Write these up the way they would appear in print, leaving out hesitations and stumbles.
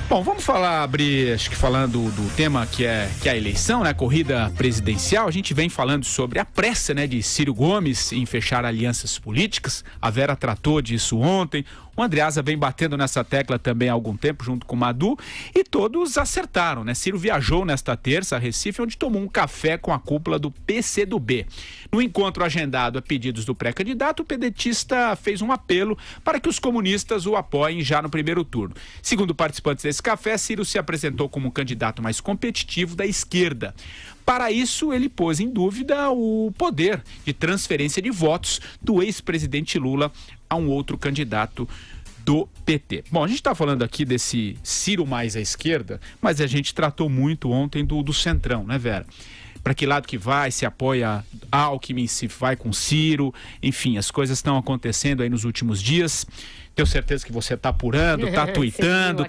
Bom, vamos abrir, acho que falando do tema que é a eleição, né? A corrida presidencial. A gente vem falando sobre a pressa, né, de Ciro Gomes em fechar alianças políticas. A Vera tratou disso ontem. O Andreasa vem batendo nessa tecla também há algum tempo, junto com o Madu, e todos acertaram, né? Ciro viajou nesta terça a Recife, onde tomou um café com a cúpula do PCdoB. No encontro agendado a pedidos do pré-candidato, o pedetista fez um apelo para que os comunistas o apoiem já no primeiro turno. Segundo participantes desse café, Ciro se apresentou como um candidato mais competitivo da esquerda. Para isso, ele pôs em dúvida o poder de transferência de votos do ex-presidente Lula a um outro candidato do PT. Bom, a gente está falando aqui desse Ciro mais à esquerda, mas a gente tratou muito ontem do Centrão, né, Vera? Para que lado que vai, se apoia Alckmin, se vai com Ciro, enfim, as coisas estão acontecendo aí nos últimos dias. Tenho certeza que você está apurando, está tuitando,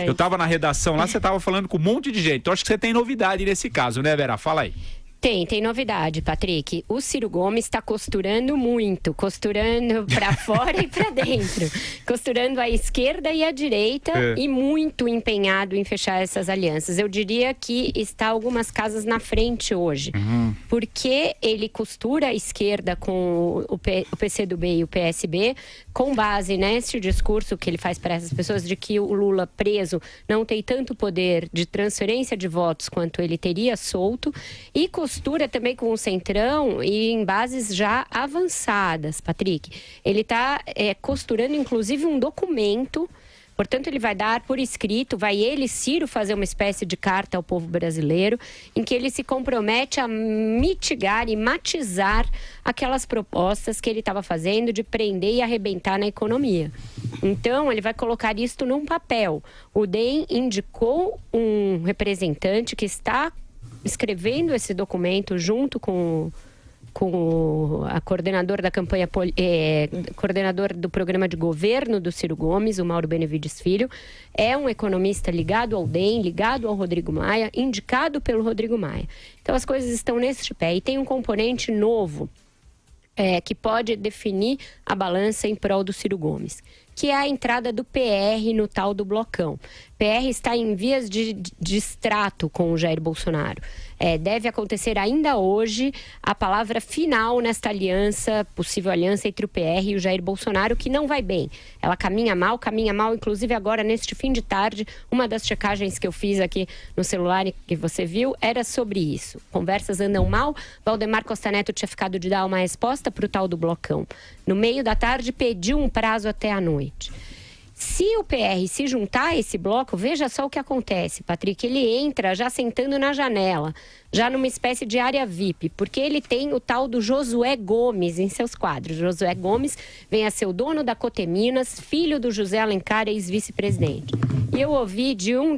eu estava na redação lá, você estava falando com um monte de gente. Então acho que você tem novidade nesse caso, né, Vera? Fala aí. Tem novidade, Patrick. O Ciro Gomes está costurando muito, costurando para fora e para dentro, costurando a esquerda e a direita e muito empenhado em fechar essas alianças. Eu diria que está algumas casas na frente hoje, porque ele costura a esquerda com o PCdoB e o PSB, com base nesse discurso que ele faz para essas pessoas de que o Lula preso não tem tanto poder de transferência de votos quanto ele teria solto, e costura também com o Centrão e em bases já avançadas, Patrick. Ele está costurando, inclusive, um documento. Portanto, ele vai dar por escrito, vai ele, Ciro, fazer uma espécie de carta ao povo brasileiro, em que ele se compromete a mitigar e matizar aquelas propostas que ele estava fazendo de prender e arrebentar na economia. Então, ele vai colocar isto num papel. O DEM indicou um representante que está escrevendo esse documento junto com a coordenadora da campanha, coordenador do programa de governo do Ciro Gomes, o Mauro Benevides Filho. É um economista ligado ao DEM, ligado ao Rodrigo Maia, indicado pelo Rodrigo Maia. Então as coisas estão neste pé. E tem um componente novo que pode definir a balança em prol do Ciro Gomes, que é a entrada do PR no tal do blocão. PR está em vias de extrato com o Jair Bolsonaro. Deve acontecer ainda hoje a palavra final nesta aliança, possível aliança entre o PR e o Jair Bolsonaro, que não vai bem. Ela caminha mal, inclusive agora neste fim de tarde. Uma das checagens que eu fiz aqui no celular que você viu era sobre isso. Conversas andam mal. Valdemar Costa Neto tinha ficado de dar uma resposta para o tal do blocão. No meio da tarde pediu um prazo até a noite. Se o PR se juntar a esse bloco, veja só o que acontece, Patrick. Ele entra já sentando na janela, já numa espécie de área VIP, porque ele tem o tal do Josué Gomes em seus quadros. Josué Gomes vem a ser o dono da Coteminas, filho do José Alencar, ex-vice-presidente. E eu ouvi tinha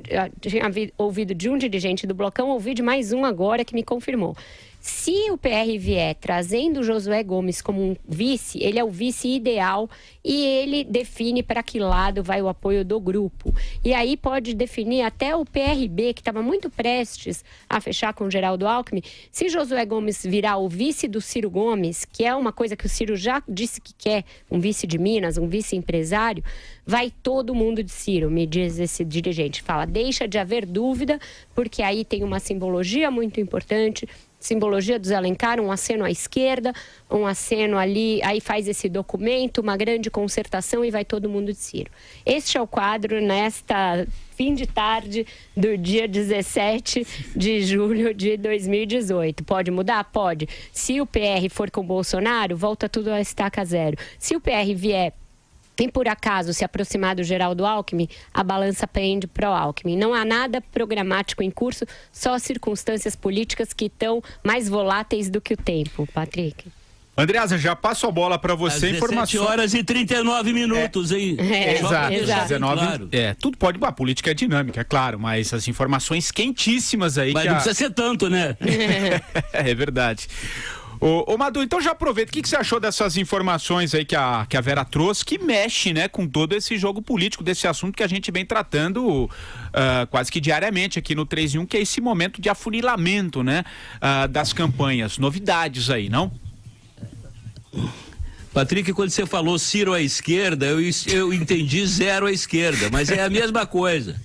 ouvido de um dirigente do blocão, ouvi de mais um agora que me confirmou. Se o PR vier trazendo o Josué Gomes como um vice, ele é o vice ideal e ele define para que lado vai o apoio do grupo. E aí pode definir até o PRB, que estava muito prestes a fechar com o Geraldo Alckmin. Se Josué Gomes virar o vice do Ciro Gomes, que é uma coisa que o Ciro já disse que quer, um vice de Minas, um vice empresário, vai todo mundo de Ciro, me diz esse dirigente. Fala, deixa de haver dúvida, porque aí tem uma simbologia muito importante. Simbologia dos Alencar, um aceno à esquerda, um aceno ali, aí faz esse documento, uma grande concertação e vai todo mundo de Ciro. Este é o quadro nesta fim de tarde do dia 17 de julho de 2018. Pode mudar? Pode. Se o PR for com o Bolsonaro, volta tudo a estaca zero. Se o PR vier e por acaso se aproximar do Geraldo Alckmin, a balança pende pro Alckmin. Não há nada programático em curso, só circunstâncias políticas que estão mais voláteis do que o tempo, Patrick. Andreasa, já passo a bola para você. Informações. 17h39, hein? Exato. 19. Claro. Tudo pode. A política é dinâmica, é claro, mas as informações quentíssimas aí. Mas não precisa ser tanto, né? É verdade. Ô Madu, então já aproveita, o que você achou dessas informações aí que a Vera trouxe, que mexe, né, com todo esse jogo político, desse assunto que a gente vem tratando quase que diariamente aqui no 3 em 1, que é esse momento de afunilamento, né, das campanhas. Novidades aí, não? Patrick, quando você falou Ciro à esquerda, eu entendi zero à esquerda, mas é a mesma coisa.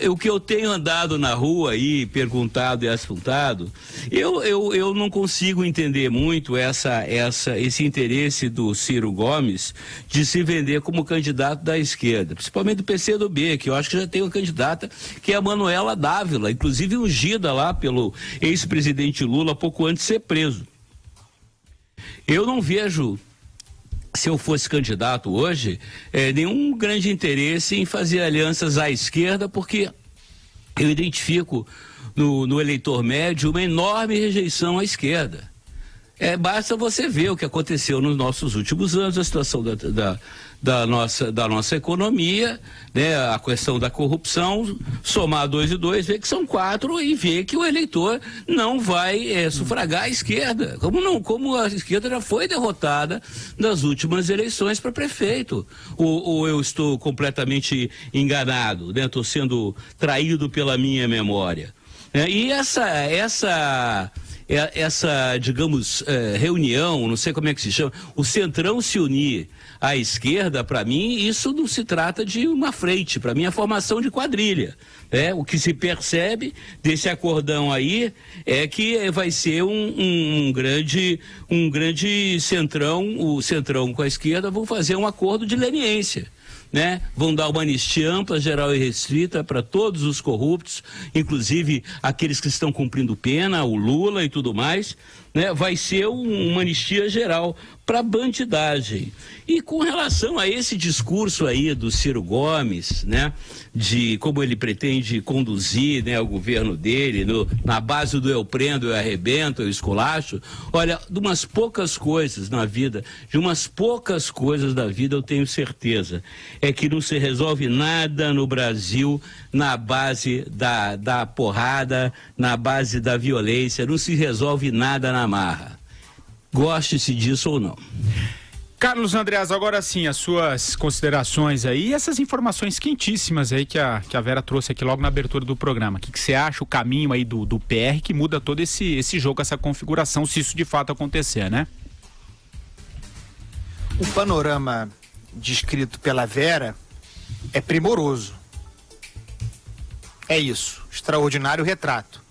o que eu tenho andado na rua aí, perguntado e assuntado, eu não consigo entender muito esse interesse do Ciro Gomes de se vender como candidato da esquerda, principalmente do PCdoB, que eu acho que já tem uma candidata, que é a Manuela Dávila, inclusive ungida lá pelo ex-presidente Lula pouco antes de ser preso. Eu não vejo, se eu fosse candidato hoje, nenhum grande interesse em fazer alianças à esquerda, porque eu identifico no eleitor médio uma enorme rejeição à esquerda. Basta você ver o que aconteceu nos nossos últimos anos, a situação da nossa economia, né, a questão da corrupção, somar 2 e 2, ver que são 4 e ver que o eleitor não vai sufragar a esquerda, como a esquerda já foi derrotada nas últimas eleições para prefeito. Ou eu estou completamente enganado, né? Estou sendo traído pela minha memória. E essa, digamos, reunião, não sei como é que se chama, o Centrão se unir à esquerda, para mim, isso não se trata de uma frente, para mim é formação de quadrilha. O que se percebe desse acordão aí é que vai ser um grande centrão, o Centrão com a esquerda vão fazer um acordo de leniência. Né? Vão dar uma anistia ampla, geral e restrita para todos os corruptos, inclusive aqueles que estão cumprindo pena, o Lula e tudo mais, né? Vai ser uma anistia geral para bandidagem. E com relação a esse discurso aí do Ciro Gomes, né, de como ele pretende conduzir, né, o governo dele, na base do eu prendo, eu arrebento, eu esculacho, olha, de umas poucas coisas na vida, eu tenho certeza, é que não se resolve nada no Brasil na base da porrada, na base da violência, não se resolve nada na marra. Goste-se disso ou não. Carlos Andreas, agora sim, as suas considerações aí, essas informações quentíssimas aí que a Vera trouxe aqui logo na abertura do programa. O que você acha, o caminho aí do PR que muda todo esse jogo, essa configuração, se isso de fato acontecer, né? O panorama descrito pela Vera é primoroso. É isso, extraordinário retrato.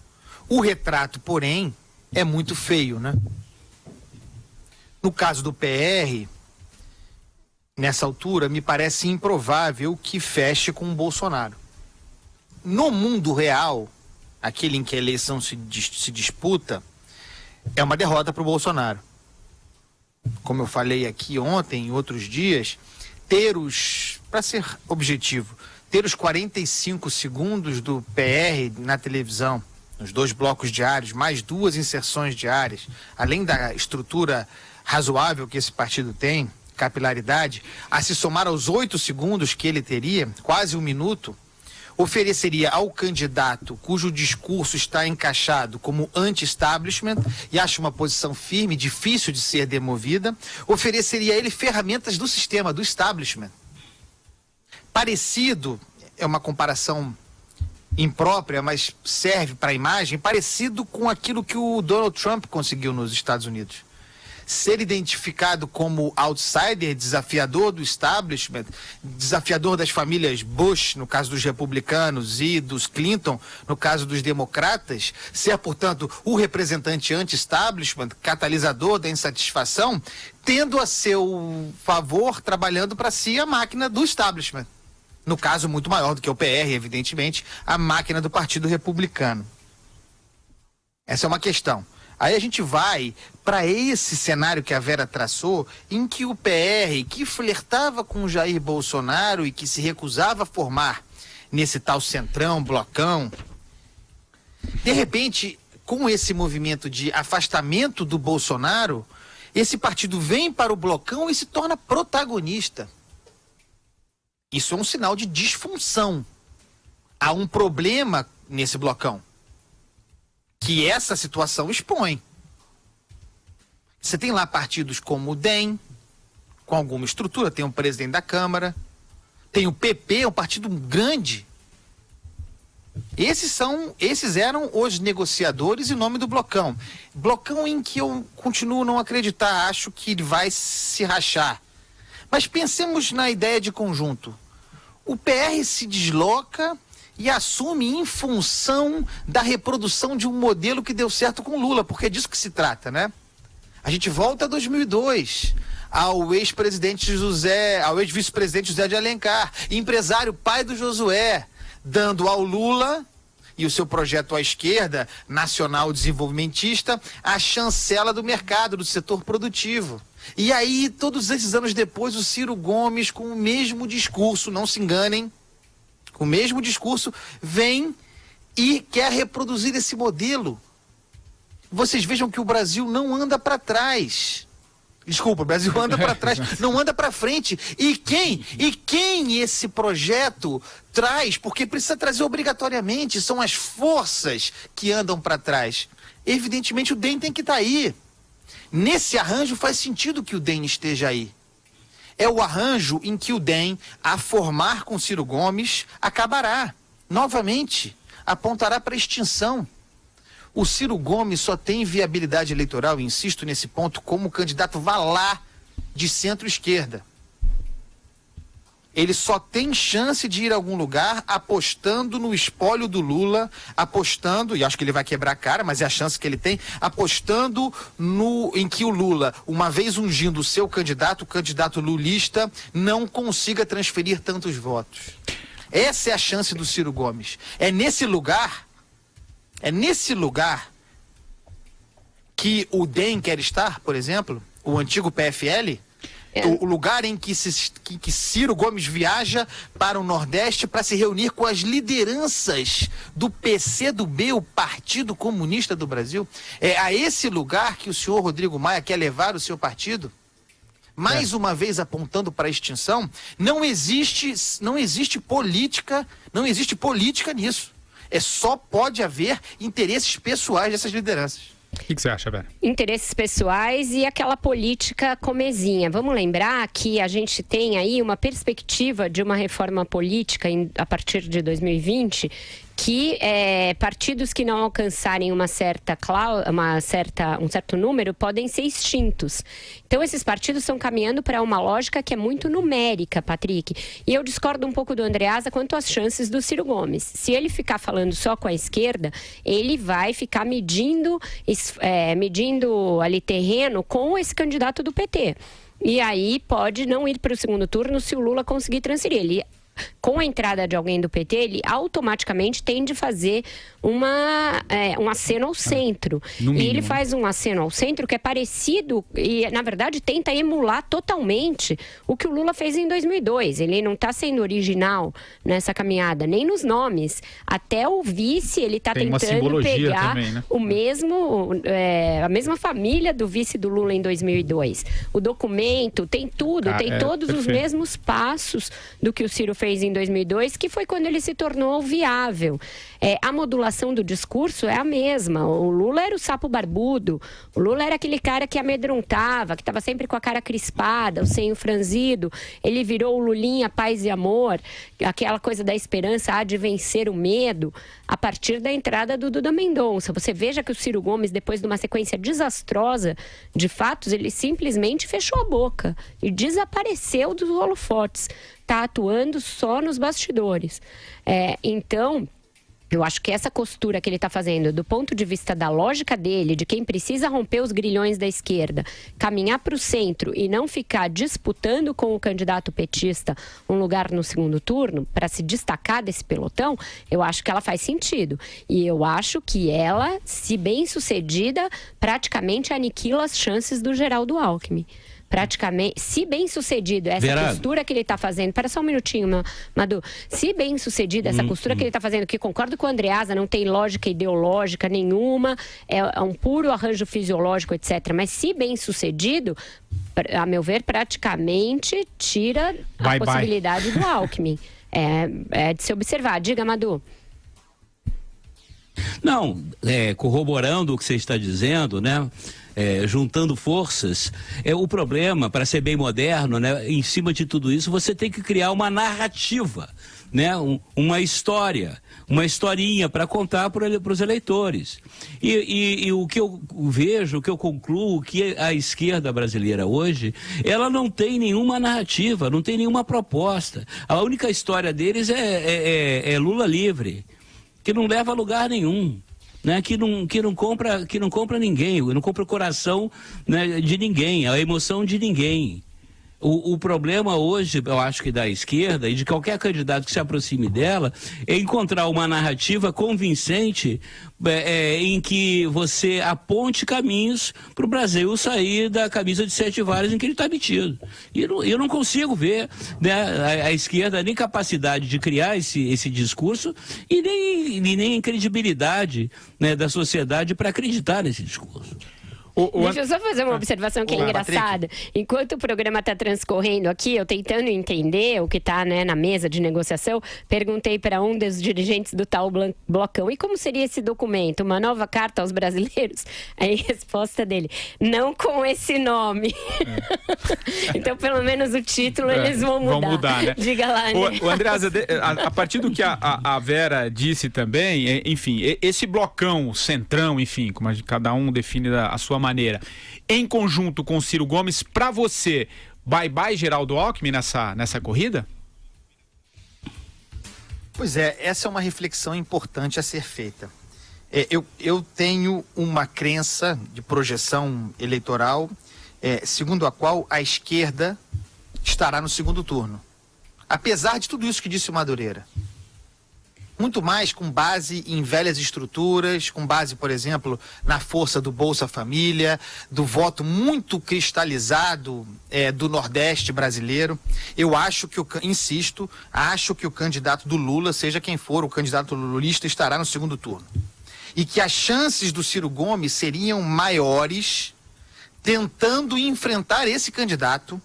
O retrato, porém, é muito feio, né? No caso do PR, nessa altura, me parece improvável que feche com o Bolsonaro. No mundo real, aquele em que a eleição se disputa, é uma derrota para o Bolsonaro. Como eu falei aqui ontem, em outros dias, para ser objetivo, ter os 45 segundos do PR na televisão, nos 2 blocos diários, mais 2 inserções diárias, além da estrutura razoável que esse partido tem, capilaridade, a se somar aos 8 segundos que ele teria, quase 1 minuto, ofereceria ao candidato cujo discurso está encaixado como anti-establishment e acha uma posição firme, difícil de ser demovida, ofereceria a ele ferramentas do sistema, do establishment. Parecido, é uma comparação imprópria, mas serve para a imagem, parecido com aquilo que o Donald Trump conseguiu nos Estados Unidos. Ser identificado como outsider, desafiador do establishment, desafiador das famílias Bush, no caso dos republicanos, e dos Clinton, no caso dos democratas, ser, portanto, o representante anti-establishment, catalisador da insatisfação, tendo a seu favor, trabalhando para si a máquina do establishment. No caso, muito maior do que o PR, evidentemente, a máquina do Partido Republicano. Essa é uma questão. Aí a gente vai para esse cenário que a Vera traçou, em que o PR, que flertava com o Jair Bolsonaro e que se recusava a formar nesse tal centrão, blocão, de repente, com esse movimento de afastamento do Bolsonaro, esse partido vem para o blocão e se torna protagonista. Isso é um sinal de disfunção. Há um problema nesse blocão que essa situação expõe. Você tem lá partidos como o DEM, com alguma estrutura, tem um presidente da Câmara, tem o PP, um partido grande. Esses eram os negociadores em nome do blocão. Blocão em que eu continuo a não acreditar, acho que ele vai se rachar. Mas pensemos na ideia de conjunto. O PR se desloca e assume em função da reprodução de um modelo que deu certo com Lula, porque é disso que se trata, né? A gente volta a 2002, ao ex-vice-presidente José de Alencar, empresário pai do Josué, dando ao Lula e o seu projeto à esquerda, nacional desenvolvimentista, a chancela do mercado, do setor produtivo. E aí, todos esses anos depois, o Ciro Gomes, com o mesmo discurso, não se enganem, com o mesmo discurso, vem e quer reproduzir esse modelo. Vocês vejam que o Brasil não anda para trás. Desculpa, o Brasil anda para trás, não anda para frente. E quem esse projeto traz? Porque precisa trazer obrigatoriamente, são as forças que andam para trás. Evidentemente o DEM tem que estar aí. Nesse arranjo faz sentido que o DEM esteja aí. É o arranjo em que o DEM, a formar com Ciro Gomes, acabará. Novamente, apontará para a extinção. O Ciro Gomes só tem viabilidade eleitoral, insisto nesse ponto, como candidato valá de centro-esquerda. Ele só tem chance de ir a algum lugar apostando no espólio do Lula, apostando, e acho que ele vai quebrar a cara, mas é a chance que ele tem, apostando em que o Lula, uma vez ungindo o seu candidato, o candidato lulista, não consiga transferir tantos votos. Essa é a chance do Ciro Gomes. É nesse lugar que o DEM quer estar, por exemplo, o antigo PFL, o lugar em que Ciro Gomes viaja para o Nordeste para se reunir com as lideranças do PCdoB, o Partido Comunista do Brasil. É a esse lugar que o senhor Rodrigo Maia quer levar o seu partido? Mais uma vez apontando para a extinção, não existe política nisso. Só pode haver interesses pessoais dessas lideranças. O que você acha, Vera? Interesses pessoais e aquela política comezinha. Vamos lembrar que a gente tem aí uma perspectiva de uma reforma política a partir de 2020, que partidos que não alcançarem um certo número podem ser extintos. Então, esses partidos estão caminhando para uma lógica que é muito numérica, Patrick. E eu discordo um pouco do Andreasa quanto às chances do Ciro Gomes. Se ele ficar falando só com a esquerda, ele vai ficar medindo ali terreno com esse candidato do PT. E aí pode não ir para o segundo turno se o Lula conseguir transferir. Com a entrada de alguém do PT, ele automaticamente tende a fazer um aceno ao centro. E ele faz um aceno ao centro que é parecido e, na verdade, tenta emular totalmente o que o Lula fez em 2002. Ele não está sendo original nessa caminhada, nem nos nomes. Até o vice, ele está tentando pegar também, né? A mesma família do vice do Lula em 2002. O documento tem tudo, tem todos os mesmos passos do que o Ciro fez em 2002, que foi quando ele se tornou viável. A modulação do discurso é a mesma. O Lula era o sapo barbudo, o Lula era aquele cara que amedrontava, que estava sempre com a cara crispada, o senho franzido. Ele virou o Lulinha paz e amor, aquela coisa da esperança de vencer o medo, a partir da entrada do Duda Mendonça. Você veja que o Ciro Gomes, depois de uma sequência desastrosa de fatos, ele simplesmente fechou a boca e desapareceu dos holofotes. Está atuando só nos bastidores. Então, eu acho que essa costura que ele está fazendo, do ponto de vista da lógica dele, de quem precisa romper os grilhões da esquerda, caminhar para o centro e não ficar disputando com o candidato petista um lugar no segundo turno, para se destacar desse pelotão, eu acho que ela faz sentido. E eu acho que ela, se bem sucedida, praticamente aniquila as chances do Geraldo Alckmin. Praticamente, se bem sucedido essa costura que ele está fazendo, espera só um minutinho, Madu, se bem sucedida essa costura que ele está fazendo, que concordo com o Andreasa, não tem lógica ideológica nenhuma, é um puro arranjo fisiológico, etc. Mas se bem sucedido, a meu ver, praticamente tira a possibilidade do Alckmin. É de se observar. Diga, Madu. Não, corroborando o que você está dizendo, né? Juntando forças, o problema, para ser bem moderno, né, em cima de tudo isso, você tem que criar uma narrativa, né, uma historinha para contar para os eleitores. E o que eu vejo, o que eu concluo, que a esquerda brasileira hoje, ela não tem nenhuma narrativa, não tem nenhuma proposta. A única história deles é Lula livre, que não leva a lugar nenhum. Né, que não compra ninguém, não compra o coração, né, de ninguém, a emoção de ninguém. O problema hoje, eu acho que da esquerda e de qualquer candidato que se aproxime dela, é encontrar uma narrativa convincente em que você aponte caminhos para o Brasil sair da camisa de 7 varas em que ele está metido. E eu não consigo ver, né, a esquerda nem capacidade de criar esse discurso e nem credibilidade, né, da sociedade para acreditar nesse discurso. Deixa eu só fazer uma observação que é engraçada. Enquanto o programa está transcorrendo aqui, eu tentando entender o que está, né, na mesa de negociação, perguntei para um dos dirigentes do tal blocão, e como seria esse documento? Uma nova carta aos brasileiros? Aí a resposta dele, não com esse nome. Então, pelo menos o título eles vão mudar. Né? Diga lá, né? O Andreasa, a partir do que a Vera disse também, enfim, esse blocão, centrão, enfim, como cada um define a sua maneira, em conjunto com o Ciro Gomes, para você, bye Geraldo Alckmin nessa corrida? Pois é, essa é uma reflexão importante a ser feita. Eu tenho uma crença de projeção eleitoral, segundo a qual a esquerda estará no segundo turno. Apesar de tudo isso que disse o Madureira. Muito mais com base em velhas estruturas, com base, por exemplo, na força do Bolsa Família, do voto muito cristalizado do Nordeste brasileiro. Eu acho que, acho que o candidato do Lula, seja quem for o candidato lulista, estará no segundo turno. E que as chances do Ciro Gomes seriam maiores tentando enfrentar esse candidato,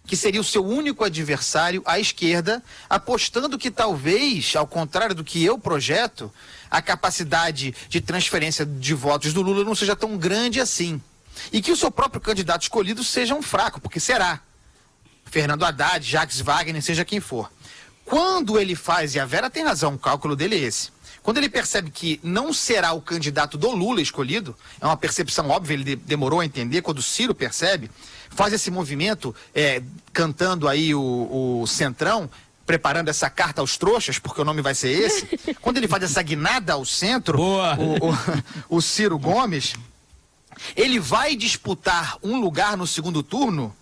que seria o seu único adversário à esquerda, apostando que talvez, ao contrário do que eu projeto, a capacidade de transferência de votos do Lula não seja tão grande assim. E que o seu próprio candidato escolhido seja um fraco, porque será. Fernando Haddad, Jacques Wagner, seja quem for. Quando ele faz, e a Vera tem razão, o cálculo dele é esse, quando ele percebe que não será o candidato do Lula escolhido, é uma percepção óbvia, ele demorou a entender, quando o Ciro percebe, faz esse movimento, cantando aí o Centrão, preparando essa carta aos trouxas, porque o nome vai ser esse. Quando ele faz essa guinada ao centro, o Ciro Gomes, ele vai disputar um lugar no segundo turno,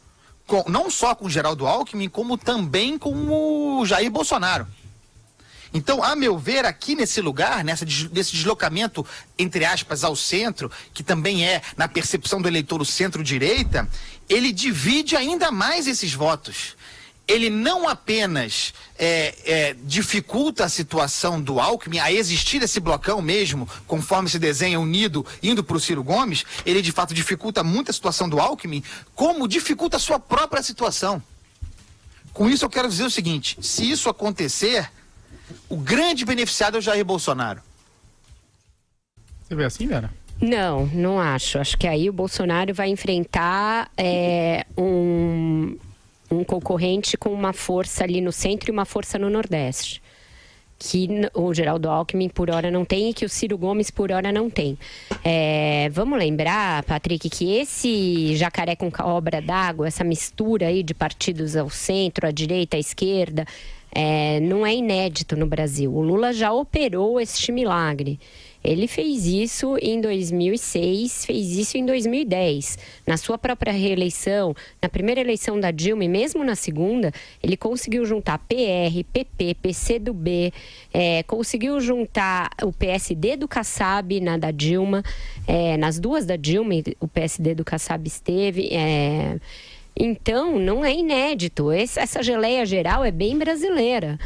não só com o Geraldo Alckmin, como também com o Jair Bolsonaro. Então, a meu ver, aqui nesse lugar, nesse deslocamento, entre aspas, ao centro, que também é, na percepção do eleitor, o centro-direita, ele divide ainda mais esses votos. Ele não apenas dificulta a situação do Alckmin, a existir esse blocão mesmo, conforme se desenha unido, indo para o Ciro Gomes, ele de fato dificulta muito a situação do Alckmin, como dificulta a sua própria situação. Com isso eu quero dizer o seguinte, se isso acontecer, o grande beneficiado é o Jair Bolsonaro. Você vê assim, Vera? Não acho. Acho que aí o Bolsonaro vai enfrentar um concorrente com uma força ali no centro e uma força no Nordeste. Que o Geraldo Alckmin por hora não tem e que o Ciro Gomes por hora não tem. Vamos lembrar, Patrick, que esse jacaré com cobra d'água, essa mistura aí de partidos ao centro, à direita, à esquerda, não é inédito no Brasil. O Lula já operou este milagre. Ele fez isso em 2006, fez isso em 2010. Na sua própria reeleição, na primeira eleição da Dilma e mesmo na segunda, ele conseguiu juntar PR, PP, PCdoB, conseguiu juntar o PSD do Kassab na da Dilma, nas duas da Dilma o PSD do Kassab esteve... Então, não é inédito. Essa geleia geral é bem brasileira.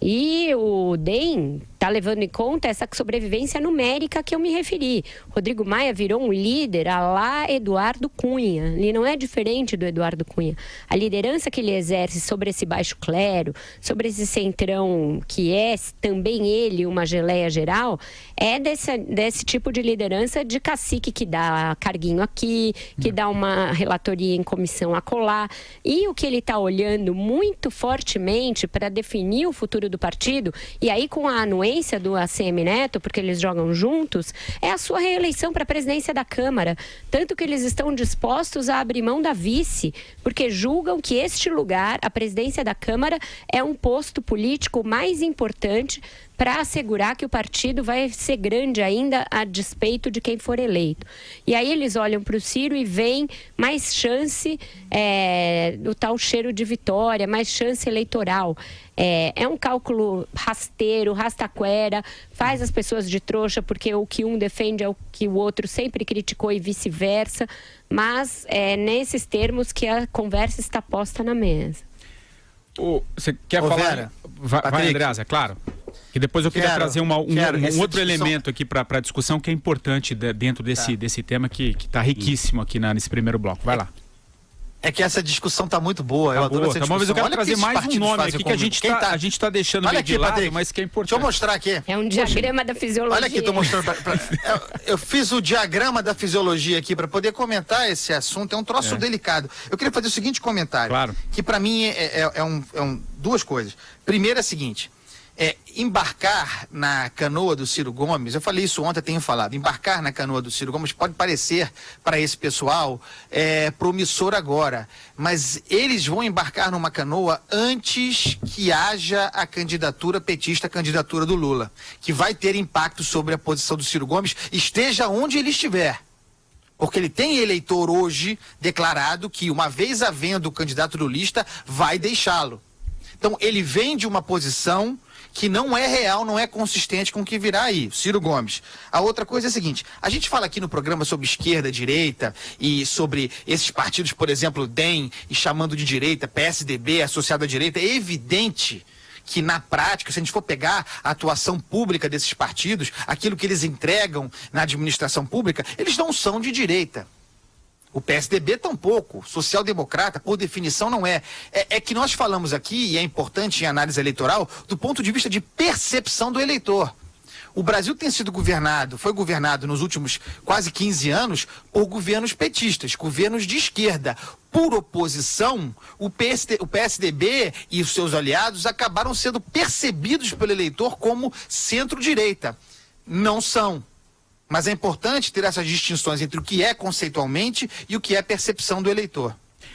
E o DEM está levando em conta essa sobrevivência numérica que eu me referi. Rodrigo Maia virou um líder à lá Eduardo Cunha. Ele não é diferente do Eduardo Cunha. A liderança que ele exerce sobre esse baixo clero, sobre esse centrão que é também ele uma geleia geral, é desse tipo de liderança de cacique que dá carguinho aqui, que dá uma relatoria em comissão acolá. E o que ele está olhando muito fortemente para definir o futuro do partido, e aí com a anuência do ACM Neto, porque eles jogam juntos, é a sua reeleição para a presidência da Câmara. Tanto que eles estão dispostos a abrir mão da vice, porque julgam que este lugar, a presidência da Câmara, é um posto político mais importante para assegurar que o partido vai ser grande ainda a despeito de quem for eleito. E aí eles olham para o Ciro e veem mais chance do tal cheiro de vitória, mais chance eleitoral. É um cálculo rasteiro, rastaquera, faz as pessoas de trouxa porque o que um defende é o que o outro sempre criticou e vice-versa, mas é nesses termos que a conversa está posta na mesa. Você quer falar? Vera, vai, Andreasa, claro. E depois eu queria trazer um outro elemento aqui para a discussão que é importante dentro desse tema que está riquíssimo aqui nesse primeiro bloco. Vai lá. É que essa discussão tá muito boa. Eu adoro essa discussão. Mas eu quero trazer mais um nome aqui que a gente tá deixando meio de lado, mas que é importante. Deixa eu mostrar aqui. É um diagrama da fisiologia. Olha aqui, tô mostrando. Eu fiz o diagrama da fisiologia aqui para poder comentar esse assunto. É um troço delicado. Eu queria fazer o seguinte comentário. Claro. Que para mim duas coisas. Primeiro é o seguinte. Embarcar na canoa do Ciro Gomes, eu falei isso ontem, tenho falado, embarcar na canoa do Ciro Gomes pode parecer para esse pessoal promissor agora, mas eles vão embarcar numa canoa antes que haja a candidatura petista, a candidatura do Lula, que vai ter impacto sobre a posição do Ciro Gomes, esteja onde ele estiver. Porque ele tem eleitor hoje declarado que, uma vez havendo o candidato lulista, vai deixá-lo. Então, ele vem de uma posição que não é real, não é consistente com o que virá aí, Ciro Gomes. A outra coisa é a seguinte, a gente fala aqui no programa sobre esquerda, direita e sobre esses partidos, por exemplo, DEM, e chamando de direita, PSDB, associado à direita, é evidente que na prática, se a gente for pegar a atuação pública desses partidos, aquilo que eles entregam na administração pública, eles não são de direita. O PSDB tampouco, social-democrata, por definição, não é. É que nós falamos aqui, e é importante em análise eleitoral, do ponto de vista de percepção do eleitor. O Brasil foi governado nos últimos quase 15 anos por governos petistas, governos de esquerda. Por oposição, o PSDB e os seus aliados acabaram sendo percebidos pelo eleitor como centro-direita. Não são. Mas é importante ter essas distinções entre o que é conceitualmente e o que é percepção do eleitor.